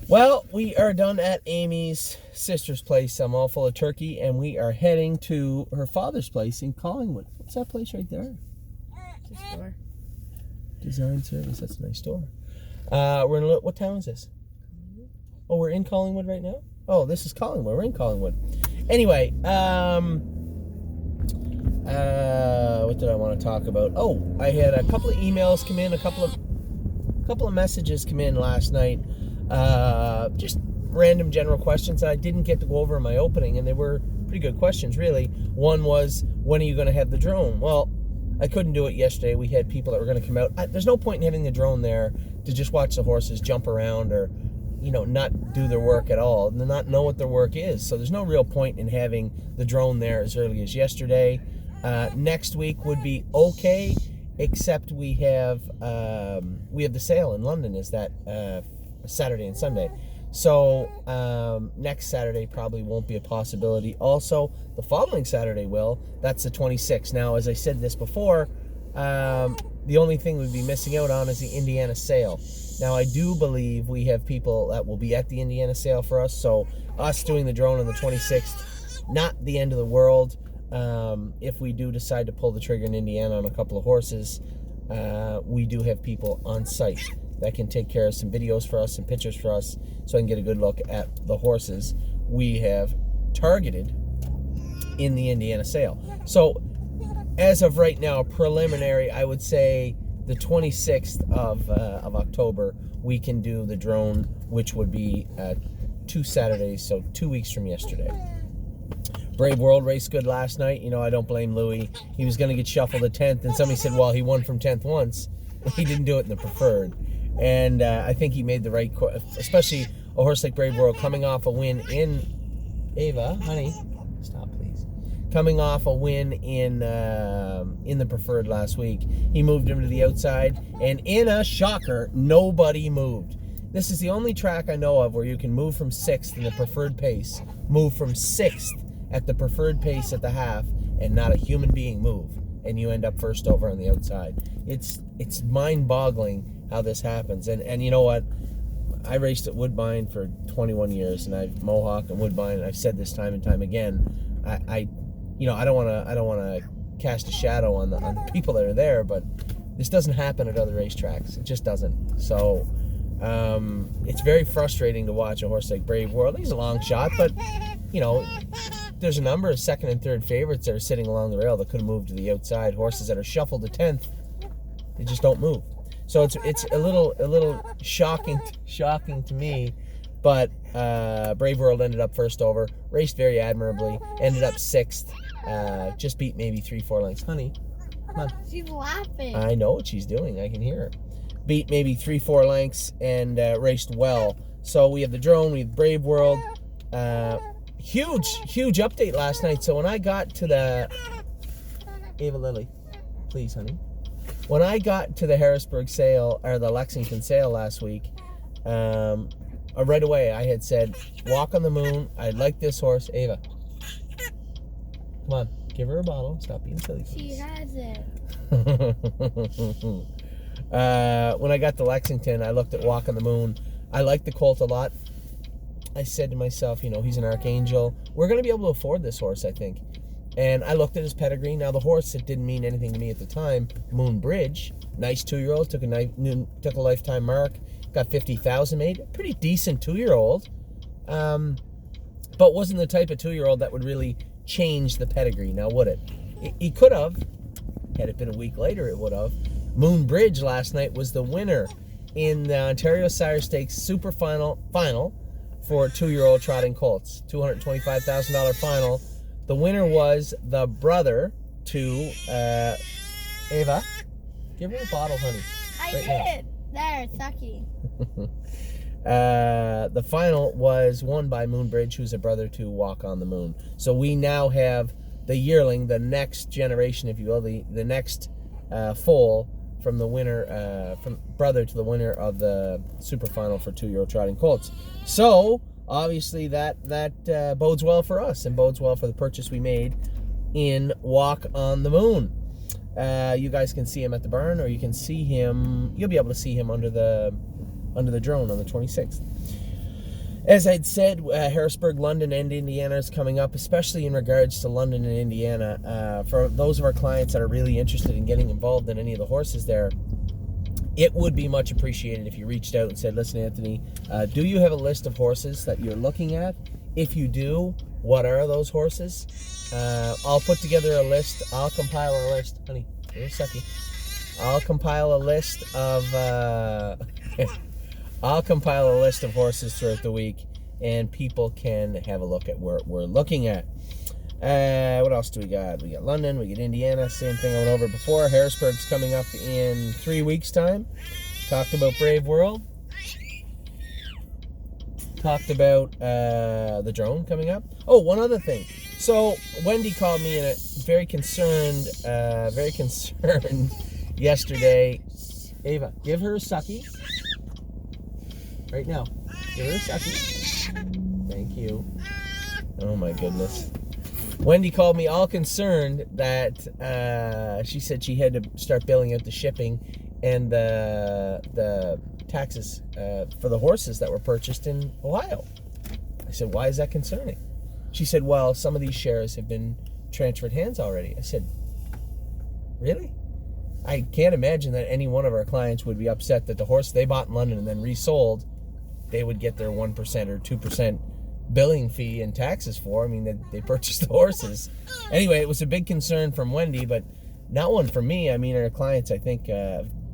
Well, we are done at Amy's sister's place. I'm all full of turkey, and we are heading to her father's place in Collingwood. What's that place right there? It's a store. Design Service. That's a nice store. We're in what town is this? Oh, we're in Collingwood right now? Oh, this is Collingwood. We're in Collingwood. Anyway, what did I want to talk about? Oh, I had a couple of emails come in, a couple of messages come in last night. Just random general questions that I didn't get to go over in my opening, and they were pretty good questions, really. One was, when are you going to have the drone? Well, I couldn't do it yesterday. We had people that were going to come out. There's no point in having the drone there to just watch the horses jump around or, not do their work at all, and not know what their work is. So there's no real point in having the drone there as early as yesterday. Next week would be okay, except we have the sale in London. Is that Saturday and Sunday? So next Saturday probably won't be a possibility. Also, the following Saturday will. That's the 26th. Now, as I said this before, the only thing we'd be missing out on is the Indiana sale. Now, I do believe we have people that will be at the Indiana sale for us. So us doing the drone on the 26th, not the end of the world. If we do decide to pull the trigger in Indiana on a couple of horses, we do have people on site that can take care of some videos for us, some pictures for us, so I can get a good look at the horses we have targeted in the Indiana sale. So as of right now, preliminary, I would say the 26th of October, we can do the drone, which would be 2 Saturdays, so 2 weeks from yesterday. Brave World raced good last night. I don't blame Louis. He was going to get shuffled at 10th, and somebody said, well, he won from 10th once. He didn't do it in the preferred. And I think he made the right, especially a horse like Brave World coming off a win in, Ava, honey, stop please. Coming off a win in the preferred last week. He moved him to the outside, and in a shocker, nobody moved. This is the only track I know of where you can move from 6th in the preferred pace, move from 6th at the preferred pace at the half, and not a human being move, and you end up first over on the outside. It's mind-boggling how this happens. And you know what? I raced at Woodbine for 21 years, and I've Mohawk and Woodbine, and I've said this time and time again. I don't want to cast a shadow on the people that are there, but this doesn't happen at other racetracks. It just doesn't. So it's very frustrating to watch a horse like Brave World. He's a long shot, but there's a number of second and third favorites that are sitting along the rail that could have moved to the outside. Horses that are shuffled to 10th, they just don't move. So it's a little shocking to me, but Brave World ended up first over, raced very admirably, ended up 6th, just beat maybe 3-4 lengths. Honey, come on. She's laughing. I know what she's doing. I can hear her. Beat maybe 3-4 lengths and raced well. So we have the drone, we have Brave World. Huge update last night. So when I got to the Ava Lily, please, honey. When I got to the Harrisburg sale, or the Lexington sale last week, right away I had said, Walk on the Moon. I like this horse. Ava, come on, give her a bottle. Stop being silly, please. She has it. When I got to Lexington, I looked at Walk on the Moon. I like the colt a lot. I said to myself, he's an archangel. We're going to be able to afford this horse, I think. And I looked at his pedigree. Now, the horse, it didn't mean anything to me at the time. Moon Bridge, nice 2-year-old, took a lifetime mark, got 50,000 made. Pretty decent 2-year-old, but wasn't the type of 2-year-old that would really change the pedigree. Now, would it? He could have. Had it been a week later, it would have. Moon Bridge last night was the winner in the Ontario Sire Stakes Super Final for 2-year-old trotting colts. $225,000 final. The winner was the brother to Ava. Give her a bottle, honey. I did. There, sucky. The final was won by Moonbridge, who's a brother to Walk on the Moon. So we now have the yearling, the next generation, if you will, the next foal from the winner, from brother to the winner of the super final for 2-year-old trotting colts. So obviously that bodes well for us and bodes well for the purchase we made in Walk on the Moon. You guys can see him at the barn, or you can see him. You'll be able to see him under the drone on the 26th. As I'd said, Harrisburg, London, and Indiana is coming up, especially in regards to London and Indiana. For those of our clients that are really interested in getting involved in any of the horses there, it would be much appreciated if you reached out and said, listen, Anthony, do you have a list of horses that you're looking at? If you do, what are those horses? I'll put together a list. I'll compile a list. Honey, give me a second. I'll compile a list of horses throughout the week, and people can have a look at what we're looking at. What else do we got? We got London, we got Indiana, same thing I went over before. Harrisburg's coming up in 3 weeks' time. Talked about Brave World. Talked about the drone coming up. Oh, one other thing. So Wendy called me and very concerned yesterday. Ava, give her a sucky. Right now. Give her a sucky. Thank you. Oh my goodness. Wendy called me all concerned that she said she had to start billing out the shipping and the taxes for the horses that were purchased in Ohio. I said, why is that concerning? She said, well, some of these shares have been transferred hands already. I said, really? I can't imagine that any one of our clients would be upset that the horse they bought in London and then resold, they would get their 1% or 2% billing fee and taxes for. I mean, they purchased the horses. Anyway, it was a big concern from Wendy, but not one from me. I mean, our clients, I think,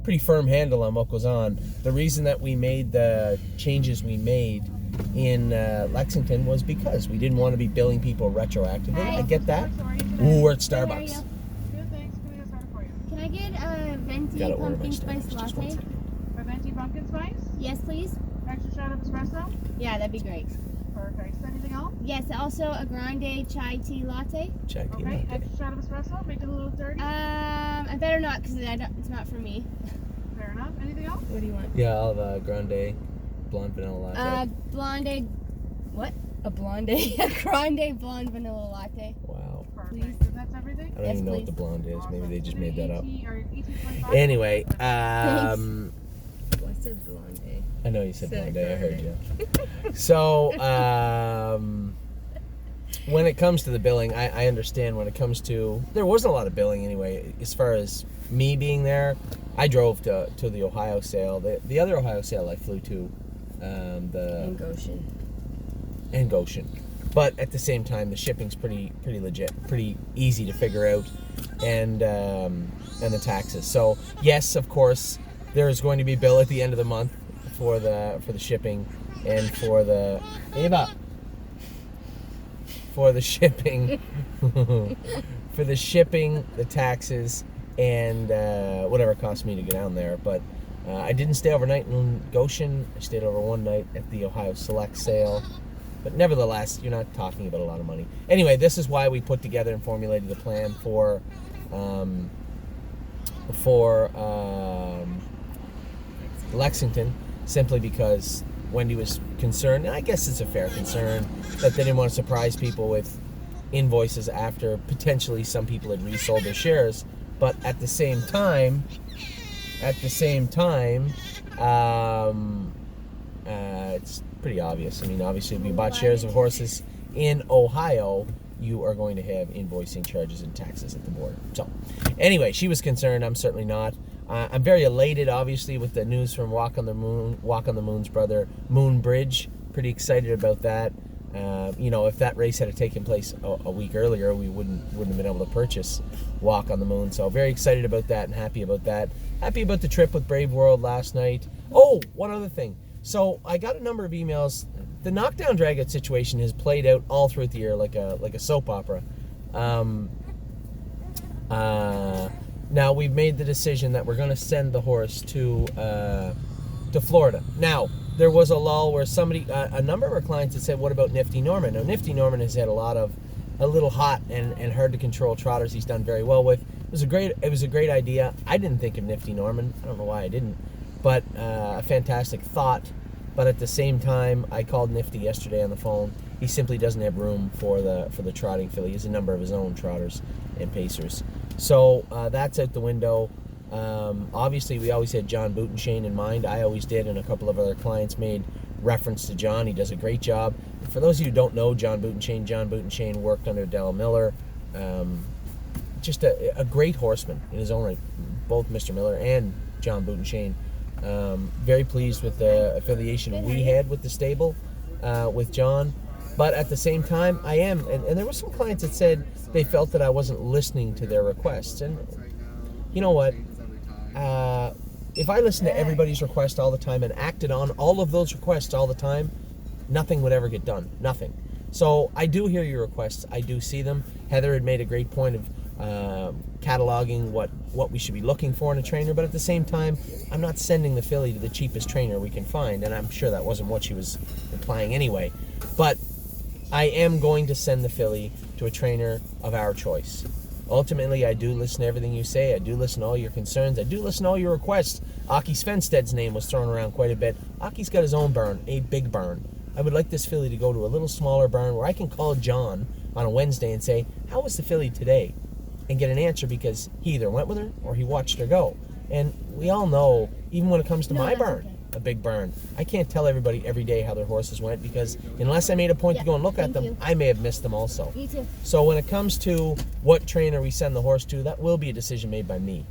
pretty firm handle on what goes on. The reason that we made the changes we made in Lexington was because we didn't want to be billing people retroactively. I get that. Ooh, we're at Starbucks. Good, thanks. Can we get started for you? Can I get a venti Gotta order my pumpkin spice Starbucks. Just one latte? second. A venti pumpkin spice? Yes, please. Extra shot of espresso? Yeah, that'd be great. Perfect. Anything else? Yes, also a grande chai tea latte. Check it Okay, out. extra shot of espresso. Make it a little dirty. I better not because it's not for me. Fair enough. Anything else? What do you want? Yeah, I'll have a grande blonde vanilla latte. Blonde. What? A blonde? A grande blonde vanilla latte. Wow. Perfect. Please. And that's everything? I don't Yes, even know what please. the blonde is. Maybe they just Awesome. made that up. ET25? Anyway, I said blonde. I know you said Said blonde. I heard grande. you. So, when it comes to the billing, I understand when it comes to... There wasn't a lot of billing anyway. As far as me being there, I drove to the Ohio sale. The other Ohio sale I flew to, And Goshen. and Goshen. But at the same time, the shipping's pretty legit, pretty easy to figure out, and the taxes. So yes, of course, there is going to be a bill at the end of the month for the shipping and for the shipping, the taxes, and whatever it cost me to get down there. But I didn't stay overnight in Goshen. I stayed over one night at the Ohio Select sale. But nevertheless, you're not talking about a lot of money. Anyway, this is why we put together and formulated the plan for Lexington, simply because Wendy was concerned, and I guess it's a fair concern, that they didn't want to surprise people with invoices after potentially some people had resold their shares. But at the same time, it's pretty obvious. I mean, obviously, if you bought shares of horses in Ohio, you are going to have invoicing charges and taxes at the border. So, anyway, she was concerned. I'm certainly not. I'm very elated, obviously, with the news from Walk on the Moon's brother, Moon Bridge. Pretty excited about that. If that race had taken place a week earlier, we wouldn't have been able to purchase Walk on the Moon. So very excited about that and happy about that. Happy about the trip with Brave World last night. Oh, one other thing. So I got a number of emails. The knockdown dragout situation has played out all throughout the year like a soap opera. Now we've made the decision that we're going to send the horse to Florida. Now there was a lull where a number of our clients had said, "What about Nifty Norman?" Now Nifty Norman has had a little hot and hard to control trotters. He's done very well with. It was a great idea. I didn't think of Nifty Norman. I don't know why I didn't, but a fantastic thought. But at the same time, I called Nifty yesterday on the phone. He simply doesn't have room for the trotting filly. He has a number of his own trotters and pacers. So that's out the window. Obviously, we always had John Bootenshane in mind. I always did, and a couple of other clients made reference to John. He does a great job. For those of you who don't know John Boutonchain worked under Dell Miller. Just a great horseman in his own right, both Mr. Miller and John Boutonchain. Very pleased with the affiliation we had with the stable, with John. But at the same time, I am, and there were some clients that said they felt that I wasn't listening to their requests. And you know what? If I listened to everybody's request all the time and acted on all of those requests all the time, nothing would ever get done. Nothing. So I do hear your requests. I do see them. Heather had made a great point of cataloging what we should be looking for in a trainer, but at the same time, I'm not sending the filly to the cheapest trainer we can find, and I'm sure that wasn't what she was implying anyway. But I am going to send the filly to a trainer of our choice. Ultimately, I do listen to everything you say. I do listen to all your concerns. I do listen to all your requests. Aki Svensted's name was thrown around quite a bit. Aki's got his own barn, a big barn. I would like this filly to go to a little smaller barn where I can call John on a Wednesday and say, how was the filly today? And get an answer because he either went with her or he watched her go. And we all know, even when it comes to my barn, a big barn, I can't tell everybody every day how their horses went because unless I made a point to go and look at them, I may have missed them also. Me too. So when it comes to what trainer we send the horse to, that will be a decision made by me.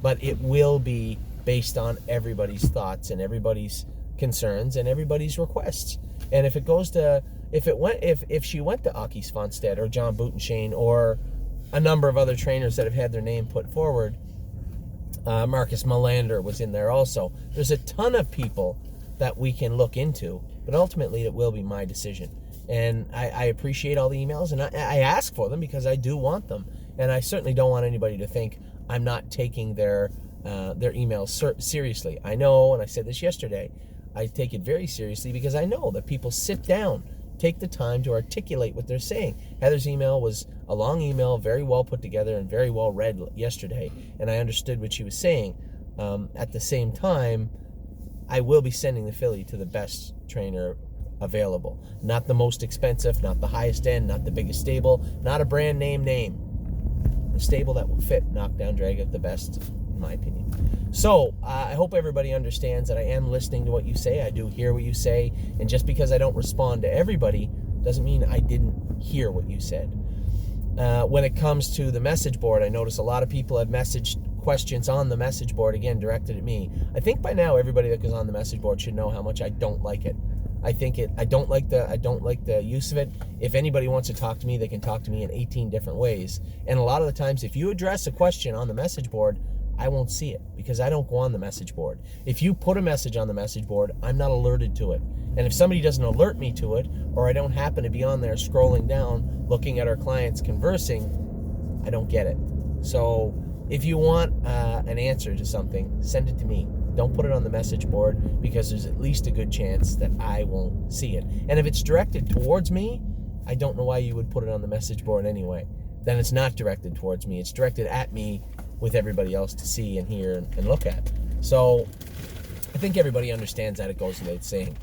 But it will be based on everybody's thoughts and everybody's concerns and everybody's requests. And if it goes to, if she went to Aki Svanstedt or John Boutonchain or a number of other trainers that have had their name put forward, Marcus Melander was in there also. There's a ton of people that we can look into, but ultimately it will be my decision. And I appreciate all the emails, and I ask for them because I do want them. And I certainly don't want anybody to think I'm not taking their emails seriously. I know, and I said this yesterday, I take it very seriously because I know that people sit down, take the time to articulate what they're saying. Heather's email was a long email, very well put together and very well read yesterday, and I understood what she was saying. At the same time, I will be sending the filly to the best trainer available. Not the most expensive, not the highest end, not the biggest stable, not a brand name. A stable that will fit Knockdown Drag at the best, in my opinion. So, I hope everybody understands that I am listening to what you say. I do hear what you say, and just because I don't respond to everybody doesn't mean I didn't hear what you said. When it comes to the message board, I notice a lot of people have messaged questions on the message board, again, directed at me. I think by now everybody that goes on the message board should know how much I don't like it. I don't like the use of it. If anybody wants to talk to me, they can talk to me in 18 different ways. And a lot of the times, if you address a question on the message board, I won't see it because I don't go on the message board. If you put a message on the message board, I'm not alerted to it. And if somebody doesn't alert me to it, or I don't happen to be on there scrolling down, looking at our clients conversing, I don't get it. So if you want an answer to something, send it to me. Don't put it on the message board because there's at least a good chance that I won't see it. And if it's directed towards me, I don't know why you would put it on the message board anyway. Then it's not directed towards me. It's directed at me with everybody else to see and hear and look at. So I think everybody understands that. It goes without saying.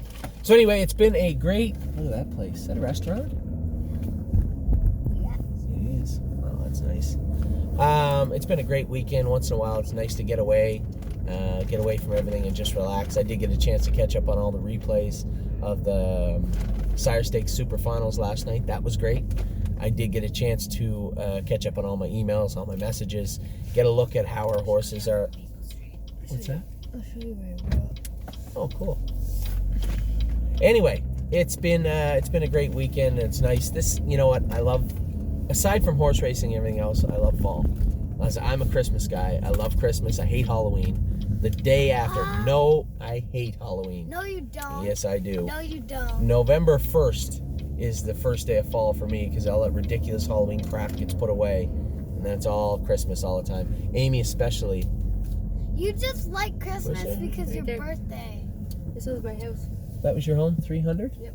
So anyway, it's been a great... Look at that place. Is that a restaurant? Yeah. It is. Oh, that's nice. It's been a great weekend. Once in a while, it's nice to get away from everything and just relax. I did get a chance to catch up on all the replays of the Sire Stakes Super Finals last night. That was great. I did get a chance to catch up on all my emails, all my messages, get a look at how our horses are. What's that? I'll show you where I wrote. Oh, cool. Anyway, it's been a great weekend. It's nice. This, you know what, I love. Aside from horse racing and everything else, I love fall. I'm a Christmas guy. I love Christmas. I hate Halloween. The day after. No, I hate Halloween. No, you don't. Yes, I do. No, you don't. November 1st is the first day of fall for me because all that ridiculous Halloween crap gets put away. And then it's all Christmas all the time. Amy especially. You just like Christmas Where's it? because Right your there. birthday. This is my house. That was your home? 300? Yep.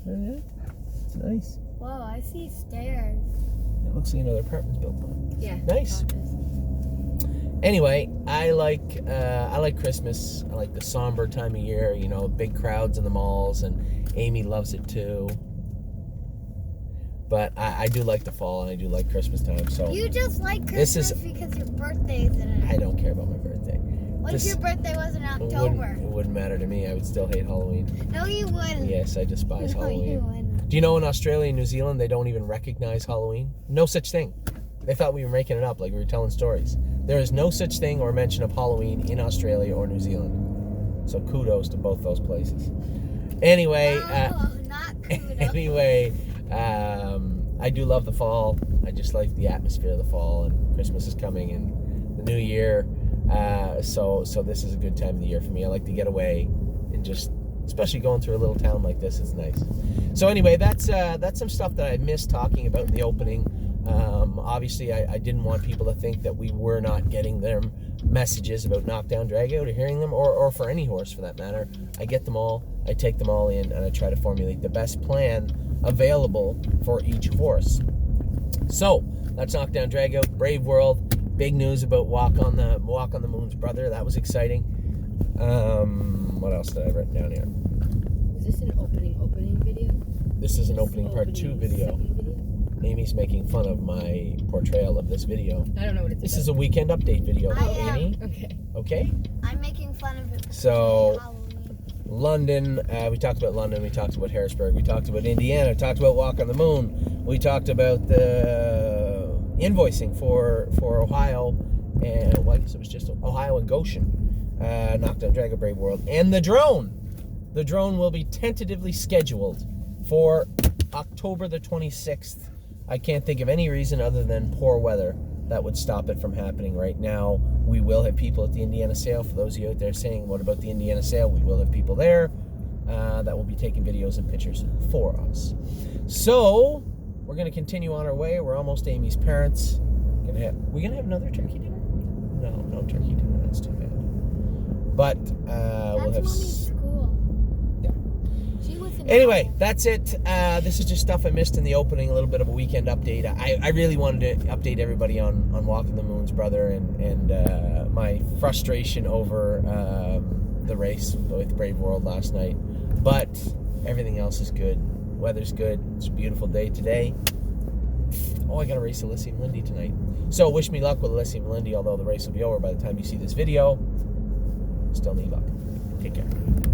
Oh, yeah. It's nice. Whoa, I see stairs. It looks like another apartment's built on it. Yeah. Nice. Anyway, I like Christmas. I like the somber time of year, you know, big crowds in the malls, and Amy loves it too. But I do like the fall, and I do like Christmas time. So You just like This Christmas is- because your birthday's in it. I don't care about my birthday. What if your birthday was in It October? wouldn't matter to me. I would still hate Halloween. No, you wouldn't. Yes, I despise No, you Halloween. wouldn't. Do you know in Australia and New Zealand they don't even recognize Halloween? No such thing. They thought we were making it up, like we were telling stories. There is no such thing or mention of Halloween in Australia or New Zealand. So kudos to both those places. Anyway, No, not kudos. anyway, I do love the fall. I just like the atmosphere of the fall, and Christmas is coming, and the new year. So this is a good time of the year for me. I like to get away and just, especially going through a little town like this, it's nice. So anyway, that's some stuff that I missed talking about in the opening. Obviously, I didn't want people to think that we were not getting their messages about Knockdown Dragout or hearing them, or for any horse for that matter. I get them all, I take them all in, and I try to formulate the best plan available for each horse. So that's Knockdown Dragout, Brave World. Big news about Walk on the Moon's brother. That was exciting. What else did I write down here? Is this an opening video? This is an opening part 2 video. Second video? Amy's making fun of my portrayal of this video. I don't know what it's This is a weekend update video, I am. Amy. Okay. Okay? I'm making fun of it. So, Halloween. London, we talked about London, we talked about Harrisburg, we talked about Indiana, we talked about Walk on the Moon, we talked about the invoicing for Ohio, and well, I guess it was just Ohio and Goshen, Knockdown Dragout, Brave World, and the drone. The drone will be tentatively scheduled for October the 26th. I can't think of any reason other than poor weather that would stop it from happening right now. We will have people at the Indiana sale. For those of you out there saying, what about the Indiana sale? We will have people there that will be taking videos and pictures for us. So, we're going to continue on our way. We're almost Amy's parents. We're going to have another turkey dinner? No turkey dinner. That's too bad. But we'll have... Mommy's school. Yeah. She was in Anyway, that's it. This is just stuff I missed in the opening, a little bit of a weekend update. I really wanted to update everybody on Walking the Moon's brother and my frustration over the race with Brave World last night. But everything else is good. Weather's good. It's a beautiful day today. Oh, I got to race Elysium Lindy tonight. So wish me luck with Elysium Lindy, although the race will be over by the time you see this video. Still need luck. Take care.